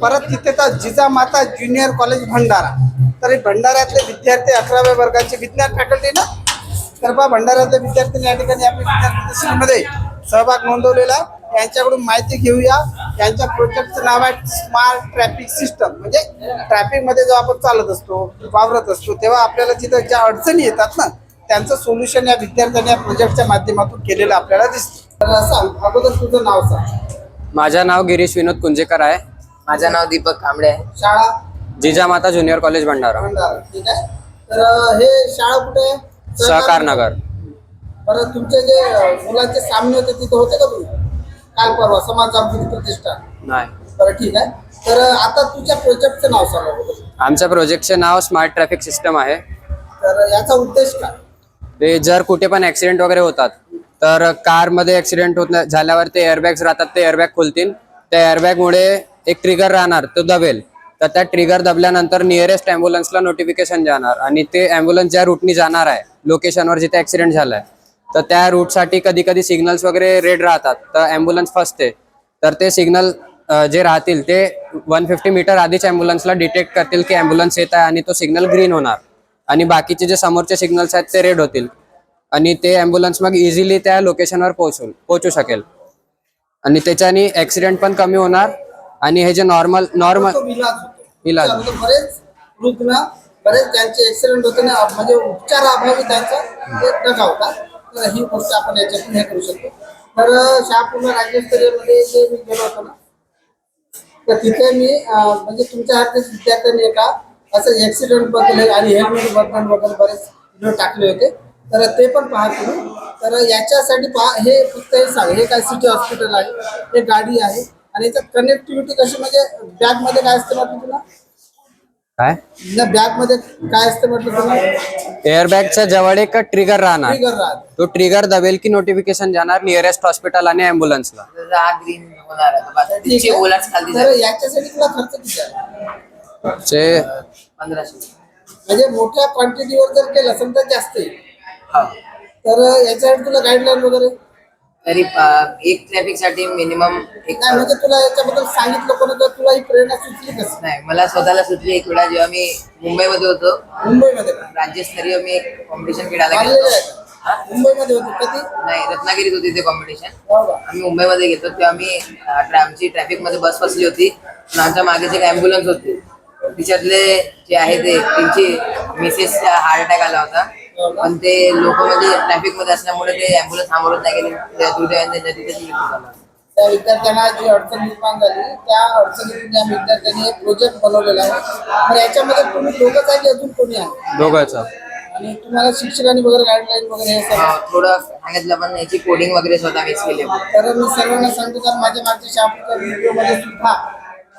परत तिथे तर जिजामाता ज्युनियर कॉलेज भंडारा. तर हे भंडाऱ्यातले विद्यार्थी 11व्या वर्गाचे विज्ञान फॅकल्टी ना, तर बा भंडाऱ्यातले विद्यार्थ्यांनी या ठिकाणी आपल्या विज्ञान प्रदर्शनीमध्ये सहभाग नोंदवलेला आहे. यांच्याकडून माहिती घेऊया. यांच्या प्रोजेक्टचं नाव आहे स्मार्ट ट्रॅफिक सिस्टम. म्हणजे ट्रॅफिकमध्ये जेव्हा आपण चालत असतो, वावरत असतो, तेव्हा आपल्याला जिथं ज्या अडचणी येतात ना, त्यांचं सोल्युशन या विद्यार्थ्यांनी या प्रोजेक्टच्या माध्यमातून केलेलं आपल्याला दिसतं. तर सांग, अगोदर तुझं नाव सांग. माझं नाव गिरीश विनोद कुंजेकर आहे. माझं नाव दीपक कांबळे आहे. शाळा जिजामाता ज्युनियर कॉलेज भंडारा. भंडारा. ठीक आहे. तर हे शाळा कुठे आहे? सहकार नगर. बरं, तुमचे जे मुलांचे सामने होते तिथे होते का तुम्ही काल परवा समाज जागृती प्रतिष्ठान? नाही. बरं, ठीक आहे. तर आता तुझ्या प्रोजेक्टचं नाव सांगा बरं. आमच्या प्रोजेक्टचे नाव स्मार्ट ट्रॅफिक सिस्टम आहे. तर याचा उद्देश काय? ते जर कुठे पण ऍक्सिडेंट वगैरे होतात तर कारमध्ये ऍक्सिडेंट झाल्यावर ते एअरबॅग्स राहतात, ते एअरबॅग खोलतील. त्या एअरबॅगमुळे एक ट्रिगर राहणार, तो दबेल. तर त्या ट्रिगर दबल्यानंतर नियरेस्ट ॲम्ब्युलन्सला नोटिफिकेशन जाणार आणि ते ॲम्ब्युलन्स ज्या रूटनी जाणार आहे, लोकेशनवर जिथे ॲक्सिडेंट झालाय, तर त्या रूटसाठी कधी कधी सिग्नल्स वगैरे रेड राहतात, तर ॲम्ब्युलन्स फसते. तर ते सिग्नल जे राहतील ते 150 मीटर आधीच ॲम्ब्युलन्सला डिटेक्ट करतील की ॲम्ब्युलन्स येत आहे आणि तो सिग्नल ग्रीन होणार. आणि बाकीचे जे समोरचे सिग्नल्स आहेत ते रेड होतील आणि ते ॲम्ब्युलन्स मग इझिली त्या लोकेशनवर पोहोचू शकेल. आणि त्याच्याने ॲक्सिडेंट पण कमी होणार. आणि हे जे नॉर्मल इलाज बरेच रुग्ण, बरेच ज्यांचे ऍक्सिडेंट होते ना, म्हणजे उपचाराअभावी त्यांचा दगा होता. तर ही गोष्ट आपण याच्यातून हे करू शकतो. तर शहापूर्ण राज्यस्तरीयमध्ये जे मी गेलो होतो ना, तर तिथे मी म्हणजे तुमच्या हातात विद्यार्थ्यांनी एका असं ऍक्सिडेंट बद्दल आणि हेल्मेट बद्दल बरेच व्हिडिओ टाकले होते. तर ते पण पहा तुम्ही. तर याच्यासाठी पहा, हे फक्त हे सांग, हे काय सिटी हॉस्पिटल आहे, हे गाडी आहे आणि याच्यात कनेक्टिव्हिटी कशी, म्हणजे बॅग मध्ये काय असतं म्हटलं तुला? काय बॅग मध्ये काय असतं म्हटलं तुला? एअरबॅगच्या जवळ एक ट्रिगर राहणार. ट्रिगर राहत. तो ट्रिगर दबेल की नोटिफिकेशन जाणार नियरेस्ट हॉस्पिटल आणि ॲम्ब्युलन्सला. हा ग्रीन होणार आहे तो बाकी. ठीक तिची आहे. ओलाच खाली तर जाईल. याच्यासाठी तुला खर्च किती आहे? ते 1500. म्हणजे मोठ्या क्वांटिटीवर जर केलं समजा जास्त येईल, हा. तर याच्यासाठी तुला गाईडलाईन वगैरे तरी एक ट्रॅफिक साठी मिनिमम एक नाही, म्हणजे तुला याच्याबद्दल सांगितलं कोणी, तर तुला ही प्रेरणा सुचली कसं? नाही, मला स्वतःला सुचली एक वेळा जेव्हा मी मुंबईमध्ये होतो. मुंबईमध्ये का? राज्यस्तरीय मी एक कॉम्पिटिशन खेळायला मारलेलं गेलो. आहे का? मुंबईमध्ये होती कधी? नाही, रत्नागिरीत होती ते कॉम्पिटिशन. हो का? आम्ही मुंबईमध्ये गेलो तेव्हा मी आमची ट्रॅफिक मध्ये बस फसली होती आणि आमच्या मागेच एक ॲम्ब्युलन्स होती. तिच्यातले जे आहे ते त्यांची मिसेसचा हार्ट अटॅक आला होता. पण ते लोक म्हणजे ट्रॅफिक मध्ये असल्यामुळे ते ॲम्ब्युलन्स थांबवत नाही गेले. दुर्दैवाने त्यांच्या तिथेच मृत्यू झाला. त्या विद्यार्थ्यांना जी अडचण निर्माण झाली, त्या अडचणीतून या विद्यार्थ्यांनी एक प्रोजेक्ट बनवलेला आहे. तर याच्यामध्ये तुम्ही दोघंच आहे की अजून कोणी आहे? दोघंच. आणि तुम्हाला शिक्षकांनी वगैरे गाईडलाईन वगैरे हे सगळं? थोडं सांगितलं पण याची कोडिंग वगैरे स्वतः मिस केली. तर मी सर्वांना सांगतो, कारण माझ्या मागच्या शहापूरच्या व्हिडिओमध्ये सुद्धा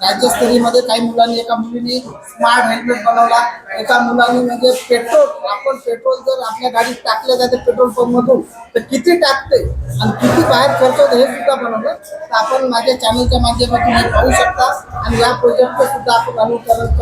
राज्यस्तरीयमध्ये काही मुलांनी, एका मुलीने स्मार्ट हेल्मेट बनवला, एका मुलांनी म्हणजे पेट्रोल, आपण पेट्रोल जर आपल्या गाडीत टाकलं जाते पेट्रोल पंपमधून, तर किती टाकते आणि किती बाहेर खर्च होतं हे सुद्धा बनवलं. तर आपण माझ्या चॅनलच्या माध्यमातून हे पाहू शकता आणि या प्रोजेक्टचं सुद्धा आपण अनुकरण